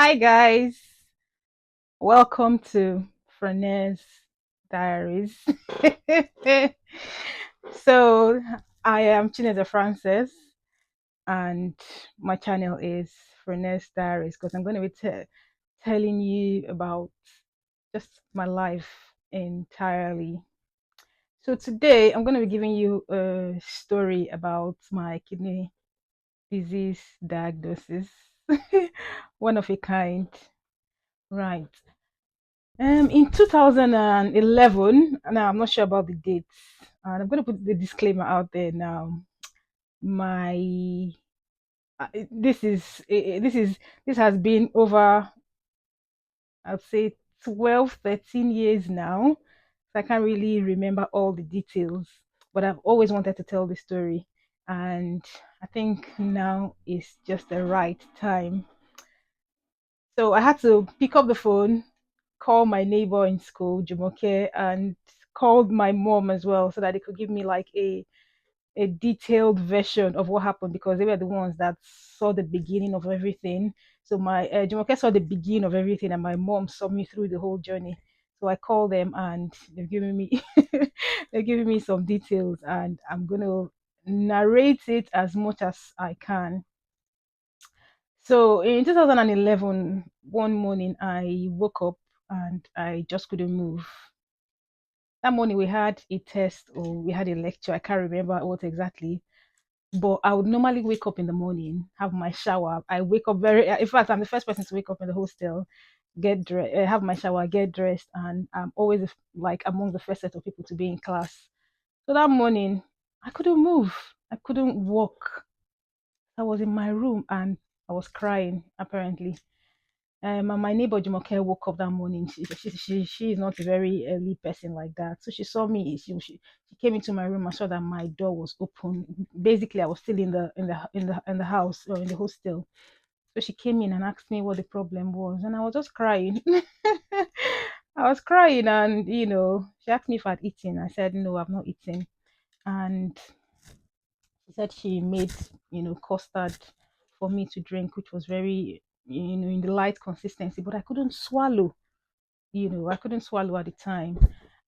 Hi guys, welcome to Frene's Diaries. so I am Chineza Francis, and my channel is Frene's Diaries because I'm going to be telling you about just my life entirely. So today I'm going to be giving you a story about my kidney disease diagnosis, one of a kind. Right. In 2011, now I'm not sure about the dates, and I'm going to put the disclaimer out there now. My this is this has been over, I'd say 12, 13 years now. So I can't really remember all the details, but I've always wanted to tell the story, and I think now is just the right time. So I had to pick up the phone, call my neighbor in school, Jumoke, and called my mom as well so that they could give me like a detailed version of what happened because they were the ones that saw the beginning of everything. So my Jumoke saw the beginning of everything, and my mom saw me through the whole journey. So I called them, and they've given me they're giving me some details, and I'm gonna narrate it as much as I can. So in 2011, one morning I woke up and I just couldn't move. That morning we had a test or we had a lecture. I can't remember what exactly, but I would normally wake up in the morning, have my shower. I wake up in fact, I'm the first person to wake up in the hostel, get dressed, have my shower, get dressed, and I'm always like among the first set of people to be in class. So that morning, I couldn't move. I couldn't walk. I was in my room and I was crying apparently. And my neighbor Jumoke woke up that morning. She is not a very early person like that. So she saw me. She came into my room and saw that my door was open. Basically, I was still in the house or in the hostel. So she came in and asked me what the problem was, and I was just crying. I was crying, and she asked me if I'd eaten. I said no, I've not eaten, and she said she made custard for me to drink, which was very in the light consistency, but I couldn't swallow. I couldn't swallow at the time,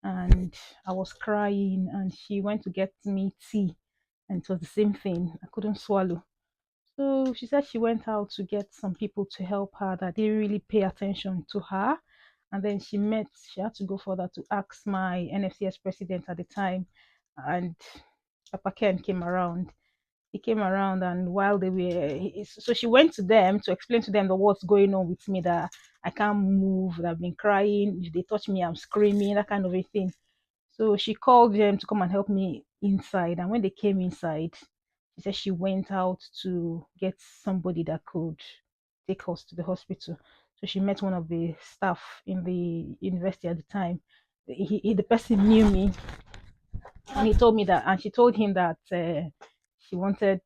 and I was crying. And she went to get me tea, and it was the same thing. I couldn't swallow. So she said she went out to get some people to help her that didn't really pay attention to her. And then she had to go further to ask my NFCS president at the time. And Papa Ken came around. He came around, and while they were, so she went to them to explain to them the what's going on with me, that I can't move, that I've been crying. If they touch me, I'm screaming, that kind of a thing. So she called them to come and help me inside. And when they came inside, she said she went out to get somebody that could take us to the hospital. So she met one of the staff in the university at the time. The person knew me, and he told me that, and she told him that she wanted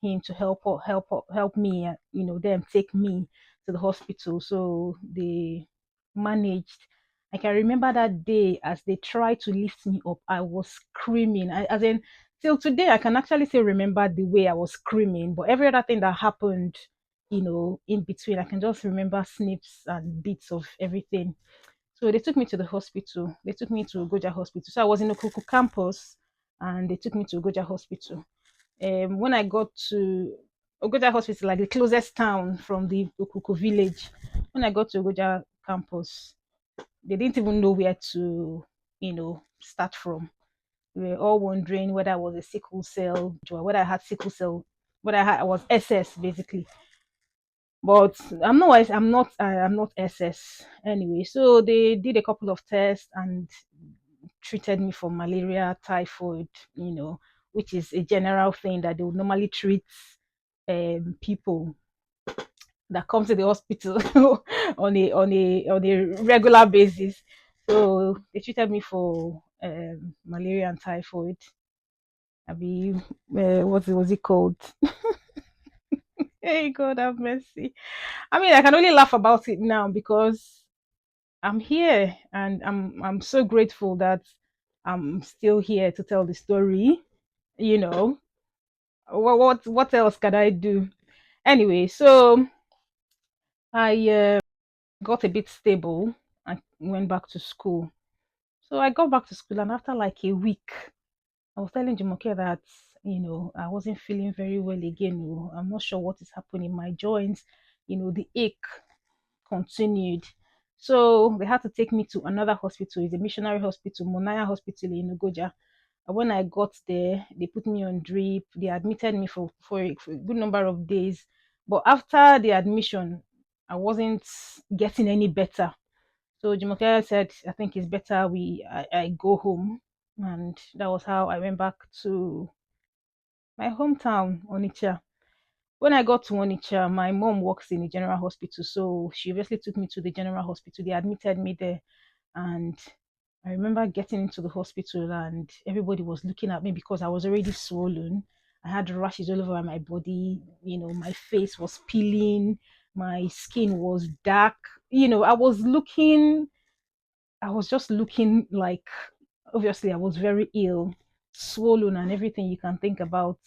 him to help me, them take me to the hospital. So they managed. I can remember that day as they tried to lift me up, I was screaming. As in, till today, I can actually still remember the way I was screaming. But every other thing that happened, in between, I can just remember snips and bits of everything. So they took me to the hospital. They took me to Goja Hospital. So I was in Okuku campus, and they took me to Goja Hospital. When I got to Ogoja Hospital, like the closest town from the Okuku village, when I got to Ogoja campus, they didn't even know where to, start from. We were all wondering whether I was a sickle cell, or whether I had sickle cell, whether I was SS basically. But I'm not SS anyway. So they did a couple of tests and treated me for malaria, typhoid, which is a general thing that they would normally treat people that come to the hospital on a regular basis. So they treated me for malaria and typhoid. I mean, what was it called? Hey, God have mercy. I mean, I can only laugh about it now because I'm here, and I'm so grateful that I'm still here to tell the story. You know, what else can I do? Anyway, so I got a bit stable and went back to school. So I got back to school, and after like a week, I was telling Jumoke that I wasn't feeling very well again. I'm not sure what is happening. My joints, the ache continued. So they had to take me to another hospital. It's a missionary hospital, Monaya Hospital in Ugoja. And when I got there, they put me on drip. They admitted me for a good number of days. But after the admission, I wasn't getting any better. So Jumoke said, I think it's better I go home. And that was how I went back to my hometown, Onitsha. When I got to Onitsha, my mom works in a general hospital. So she obviously took me to the general hospital. They admitted me there. And I remember getting into the hospital and everybody was looking at me because I was already swollen. I had rashes all over my body. My face was peeling. My skin was dark. I was just looking like, obviously, I was very ill, swollen, and everything you can think about.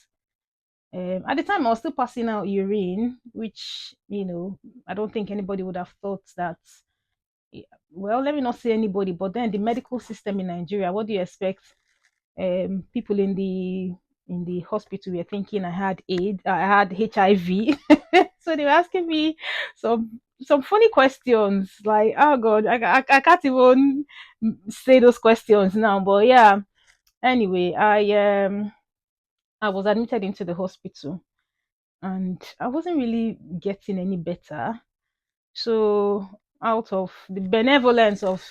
At the time, I was still passing out urine, which, I don't think anybody would have thought that. Well, let me not say anybody, but then the medical system in Nigeria, what do you expect? People in the hospital were thinking I had AIDS, I had HIV. So they were asking me some funny questions like, oh god, I can't even say those questions now, but yeah. Anyway, I was admitted into the hospital and I wasn't really getting any better. So out of the benevolence of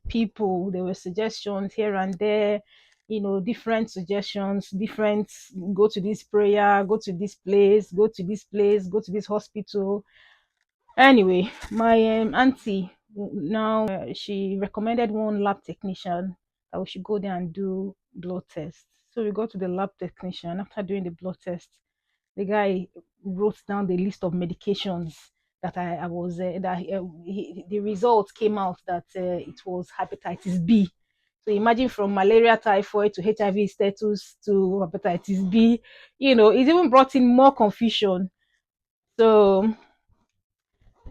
people, there were suggestions here and there, different suggestions, different, go to this prayer, go to this place, go to this place, go to this hospital. Anyway, my auntie now, she recommended one lab technician that we should go there and do blood tests. So we go to the lab technician. After doing the blood test, the guy wrote down the list of medications that I was that the results came out that it was hepatitis B. So imagine from malaria, typhoid to HIV status to hepatitis B. It even brought in more confusion. So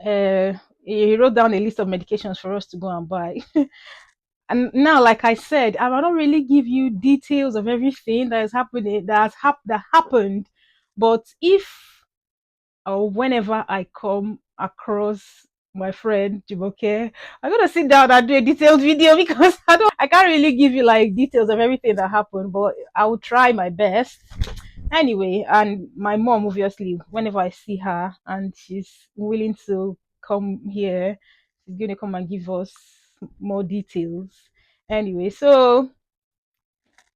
uh, he wrote down a list of medications for us to go and buy. And now, like I said, I don't really give you details of everything that is happening that happened. But if or whenever I come across my friend Jumoke, I'm gonna sit down and do a detailed video because I can't really give you like details of everything that happened, but I will try my best. Anyway, and my mom obviously, whenever I see her and she's willing to come here, she's gonna come and give us more details. Anyway, so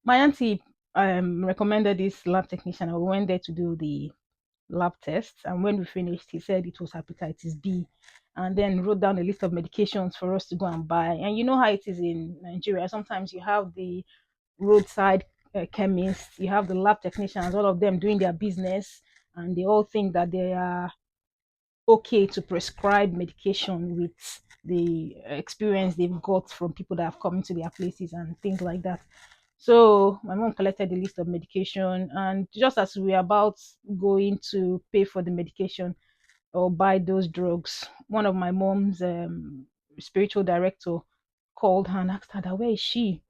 my auntie recommended this lab technician. I went there to do the lab tests, and when we finished, he said it was hepatitis B, and then wrote down a list of medications for us to go and buy. And you know how it is in Nigeria. Sometimes you have the roadside chemists, you have the lab technicians, all of them doing their business, and they all think that they are okay to prescribe medication with the experience they've got from people that have come into their places and things like that. So my mom collected the list of medication, and just as we were about going to pay for the medication or buy those drugs, one of my mom's spiritual director called her and asked her that where is she?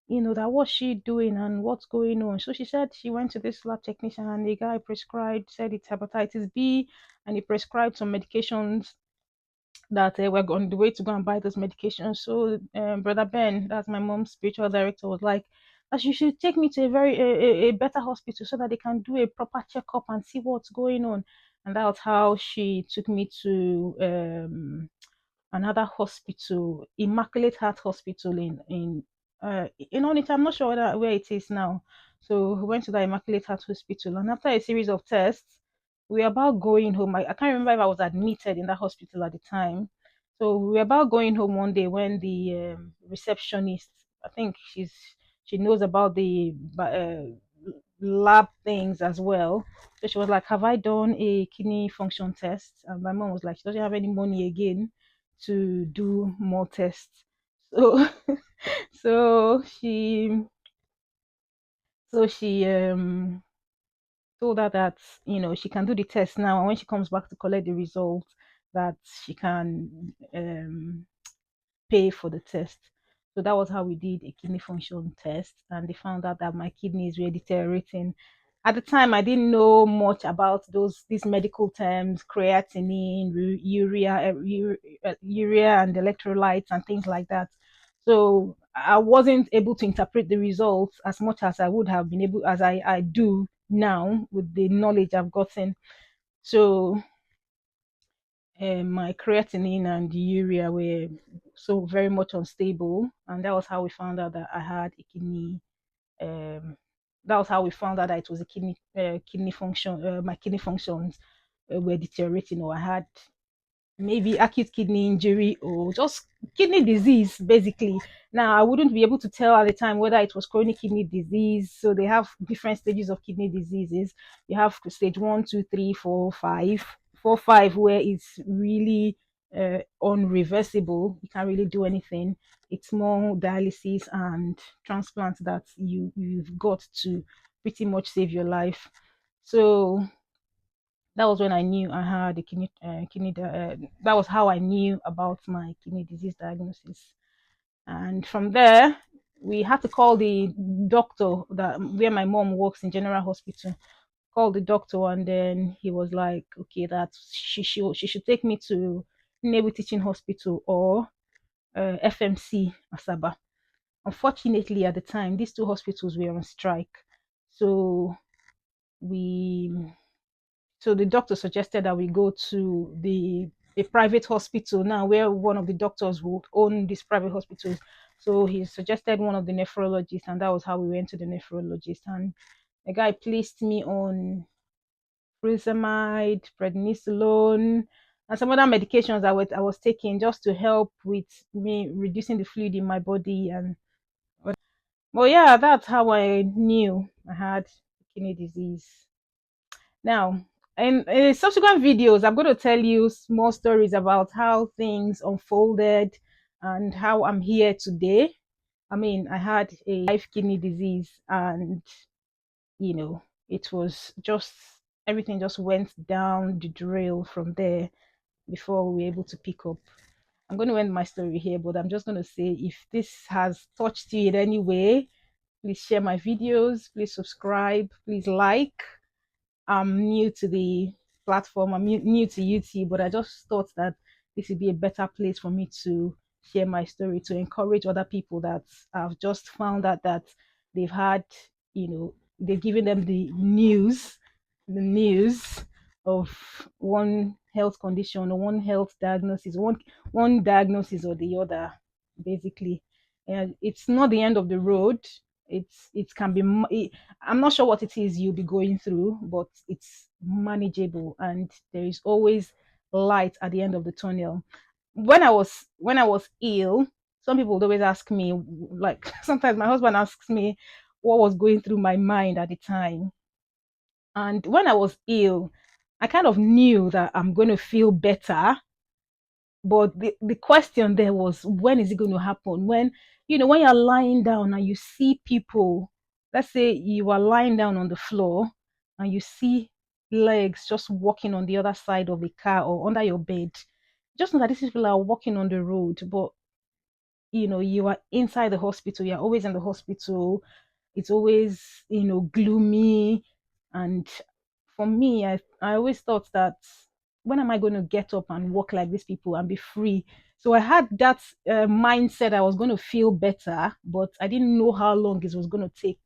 That what's she doing and what's going on. So she said she went to this lab technician and the guy prescribed, said it's hepatitis B, and he prescribed some medications that we're on the way to go and buy those medications. So Brother Ben, that's my mom's spiritual director, was like, as you should take me to a better hospital so that they can do a proper checkup and see what's going on. And that's how she took me to another hospital, Immaculate Heart Hospital in Onitsha. I'm not sure where it is now. So we went to the Immaculate Heart Hospital, and after a series of tests, we were about going home. I can't remember if I was admitted in that hospital at the time. So we were about going home one day when the receptionist, I think she knows about the lab things as well. So she was like, "Have I done a kidney function test?" And my mom was like, "She doesn't have any money again to do more tests." So so she told her that she can do the test now, and when she comes back to collect the results, that she can pay for the test. So that was how we did a kidney function test, and they found out that my kidneys were deteriorating. At the time, I didn't know much about these medical terms, creatinine, urea, and electrolytes and things like that. So I wasn't able to interpret the results as much as I would have been able, as I do now with the knowledge I've gotten. So my creatinine and urea were so very much unstable, and that was how we found out that I had a kidney. Um, that was how we found out that it was a kidney function. My kidney functions were deteriorating, or I had maybe acute kidney injury or just kidney disease basically. Now I wouldn't be able to tell at the time whether it was chronic kidney disease. So they have different stages of kidney diseases. You have stage 1, 2, 3, 4, 5. 4, 5 where it's really unreversible, you can't really do anything. It's more dialysis and transplant that you've got to pretty much save your life. So that was when I knew I had a that was how I knew about my kidney disease diagnosis. And from there, we had to call the doctor that where my mom works in General Hospital. Called the doctor, and then he was like, "Okay, that she should take me to Nnewi Teaching Hospital or FMC Asaba." Unfortunately, at the time, these two hospitals were on strike, so we so the doctor suggested that we go to the a private hospital now, where one of the doctors would own this private hospital. So he suggested one of the nephrologists, and that was how we went to the nephrologist. And the guy placed me on furosemide, prednisolone, and some other medications I was taking just to help with me reducing the fluid in my body. And well, yeah, that's how I knew I had kidney disease. Now, in subsequent videos, I'm going to tell you small stories about how things unfolded and how I'm here today. I mean, I had a life kidney disease, and you know, it was just everything just went down the drail from there before we were able to pick up. I'm going to end my story here, but I'm just going to say if this has touched you in any way, please share my videos, please subscribe, please like. I'm new to the platform. I'm new to YouTube, but I just thought that this would be a better place for me to share my story, to encourage other people that have just found out that they've had, they've given them the news of one health condition or one health diagnosis, one diagnosis or the other, basically. And it's not the end of the road. It can be I'm not sure what it is you'll be going through, but it's manageable, and there is always light at the end of the tunnel. When I was ill, some people would always ask me, like sometimes my husband asks me what was going through my mind at the time. And when I was ill, I kind of knew that I'm going to feel better, but the question there was, when is it going to happen? When you're lying down and you see people, let's say you are lying down on the floor and you see legs just walking on the other side of a car or under your bed, just know that these people are walking on the road, but you are inside the hospital, you're always in the hospital. It's always gloomy. And for me, I always thought that, when am I going to get up and walk like these people and be free? So I had that mindset I was going to feel better, but I didn't know how long it was going to take.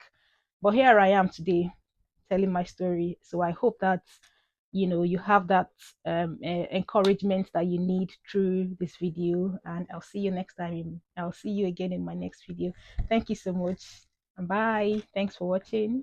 But here I am today telling my story. So I hope that you have that encouragement that you need through this video, and I'll see you next time. I'll see you again in my next video. Thank you so much, and bye. Thanks for watching.